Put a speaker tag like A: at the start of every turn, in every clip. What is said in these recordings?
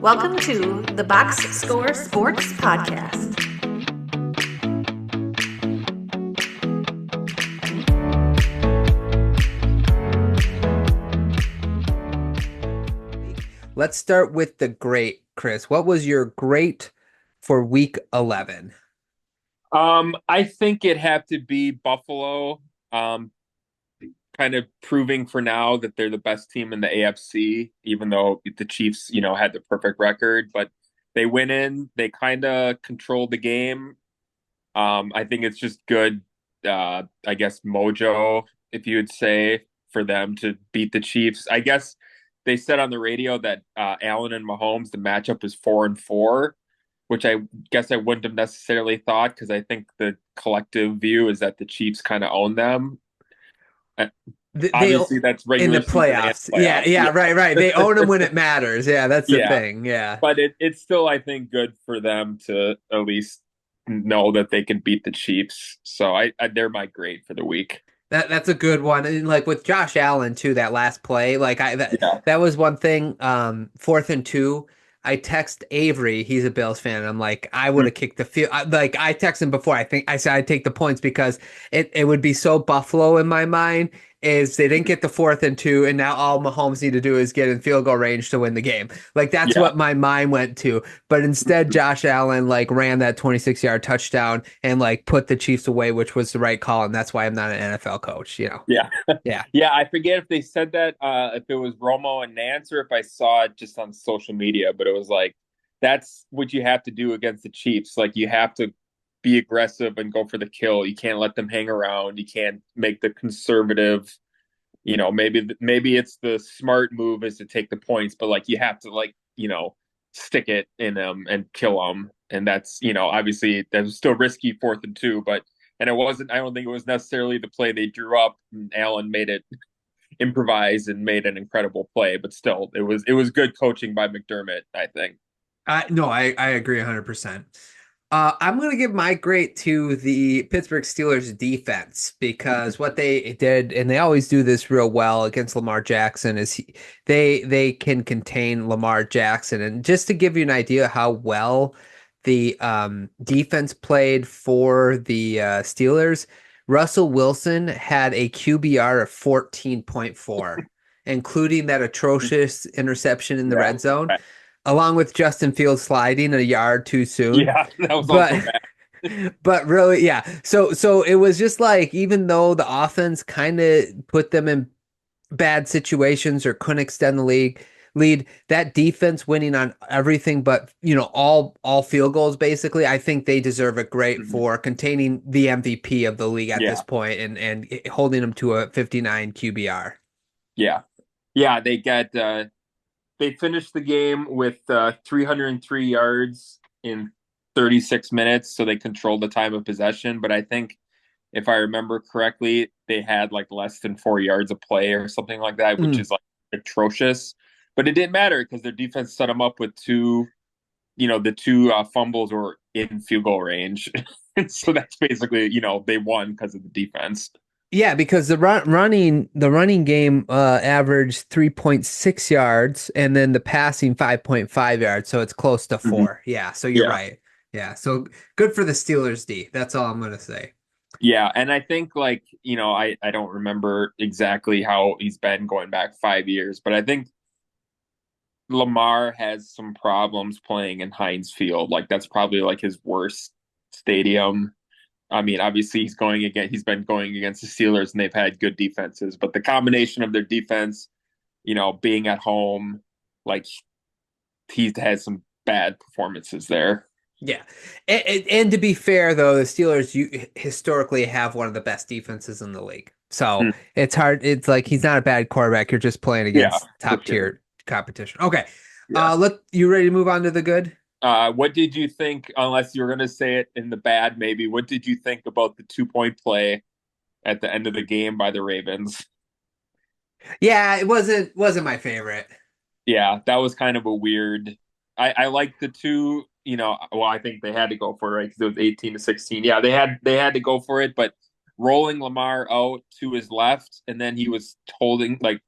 A: Welcome to the Box Score Sports Podcast.
B: Let's start with the great, Chris. What was your great for week 11?
C: I think it had to be Buffalo, kind of proving for now that they're the best team in the AFC, even though the Chiefs, had the perfect record, but they went in, they kind of controlled the game. I think it's just good, I guess, mojo, if you would say, for them to beat the Chiefs. I guess they said on the radio that Allen and Mahomes, the matchup is 4-4, which I guess I wouldn't have necessarily thought because I think the collective view is that the Chiefs kind of own them.
B: They
C: Obviously, that's
B: in the
C: regular season and
B: playoffs. Yeah,
C: playoffs.
B: yeah,
C: Yeah,
B: right. They own them when it matters. Yeah, that's the
C: yeah.
B: thing. Yeah.
C: But it's still, I think, good for them to at least know that they can beat the Chiefs. So they're my grade for the week.
B: That's a good one. And like with Josh Allen too, that last play, like
C: Yeah.
B: that was one thing. 4th and 2. I text Avery, he's a Bills fan, and I'm like, I would have kicked the field. Like I text him before. I said I'd take the points because it would be so Buffalo in my mind. Is they didn't get the 4th and 2, and now all Mahomes need to do is get in field goal range to win the game. Like that's
C: Yeah.
B: what my mind went to. But instead, Josh Allen like ran that 26-yard touchdown and like put the Chiefs away, which was the right call, and that's why I'm not an NFL coach.
C: Yeah.
B: Yeah.
C: Yeah. I forget if they said that, if it was Romo and Nance or if I saw it just on social media, but it was like, that's what you have to do against the Chiefs. Like, you have to be aggressive and go for the kill. You can't let them hang around. You can't make the conservative, maybe it's the smart move is to take the points, but like, you have to, like, stick it in them and kill them. And that's, obviously that was still risky 4th and 2, but and I don't think it was necessarily the play they drew up. And Allen made it improvise and made an incredible play, but still it was good coaching by McDermott, I think.
B: No, I agree 100%. I'm going to give my grade to the Pittsburgh Steelers defense because what they did, and they always do this real well against Lamar Jackson, is they can contain Lamar Jackson. And just to give you an idea how well the defense played for the Steelers, Russell Wilson had a QBR of 14.4, including that atrocious interception in the
C: Yeah.
B: red zone along with Justin Fields sliding a yard too soon.
C: Yeah, that was also
B: But
C: bad.
B: but really, yeah. So it was just like even though the offense kind of put them in bad situations or couldn't extend the lead, that defense winning on everything but all field goals basically. I think they deserve a great
C: Mhm.
B: for containing the MVP of the league at this
C: Yeah.
B: point and holding them to a 59 QBR.
C: Yeah. Yeah, they finished the game with 303 yards in 36 minutes, so they controlled the time of possession. But I think, if I remember correctly, they had like less than 4 yards of play or something like that, which
B: Mm.
C: is like atrocious. But it didn't matter because their defense set them up with the two fumbles were in field goal range. And so that's basically, they won because of the defense.
B: Yeah, because the running game averaged 3.6 yards and then the passing 5.5 yards, so it's close to
C: Mhm.
B: 4. Yeah, so you're
C: Yeah.
B: right. Yeah, so good for the Steelers D. That's all I'm gonna say.
C: Yeah, and I think, like, I don't remember exactly how he's been going back 5 years, but I think Lamar has some problems playing in Heinz Field. Like, that's probably like his worst stadium. I mean, obviously he's been going against the Steelers and they've had good defenses, but the combination of their defense, being at home, like, he's had some bad performances there.
B: Yeah, and to be fair though, the Steelers you historically have one of the best defenses in the league. So
C: Hmm.
B: it's hard. It's like he's not a bad quarterback. You're just playing
C: Yeah,
B: against
C: for
B: top
C: sure.
B: tier competition. Okay,
C: Yeah.
B: look, you ready to move on to the good?
C: What did you think, unless you were going to say it in the bad, maybe, what did you think about the 2-point play at the end of the game by the Ravens?
B: Yeah, it wasn't my favorite.
C: Yeah, that was kind of a weird. I like the two, well, I think they had to go for it, right? Because it was 18-16. Yeah, they had to go for it, but rolling Lamar out to his left, and then he was holding, like,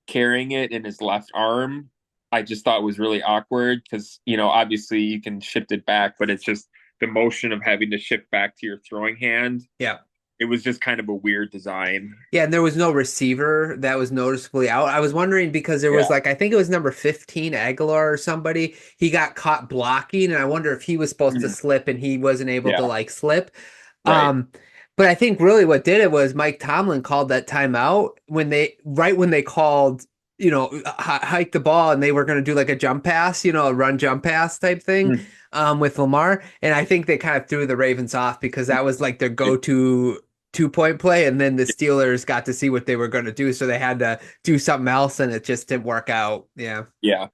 C: carrying it in his left arm. I just thought was really awkward because, obviously you can shift it back, but it's just the motion of having to shift back to your throwing hand.
B: Yeah.
C: It was just kind of a weird design.
B: Yeah, and there was no receiver that was noticeably out. I was wondering because there was I think it was number 15, Aguilar or somebody. He got caught blocking, and I wonder if he was supposed to slip and he wasn't able to slip.
C: Right.
B: But I think really what did it was Mike Tomlin called that timeout when they called, hike the ball and they were going to do like a jump pass, a run jump pass type thing with Lamar. And I think they kind of threw the Ravens off because that was like their go-to 2-point play. And then the Steelers got to see what they were going to do. So they had to do something else and it just didn't work out. Yeah.
C: Yeah.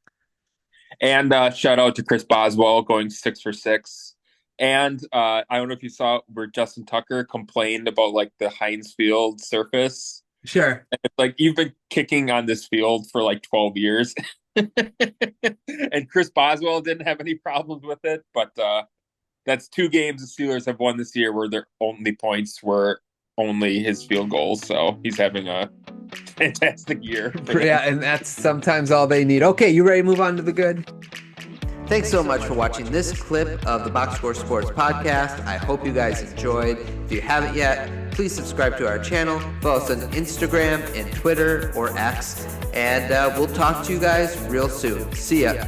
C: And shout out to Chris Boswell going 6 for 6. And I don't know if you saw where Justin Tucker complained about like the Heinz Field surface.
B: Sure.
C: It's like you've been kicking on this field for like 12 years. And Chris Boswell didn't have any problems with it, but that's 2 games the Steelers have won this year where their only points were only his field goals. So he's having a fantastic year.
B: Yeah, and that's sometimes all they need. Okay, you ready to move on to the good? Thanks so much for watching this clip of the Box Score Sports Podcast. I hope you guys enjoyed. If you haven't yet, please subscribe to our channel. Follow us on Instagram and Twitter or X. And we'll talk to you guys real soon. See ya.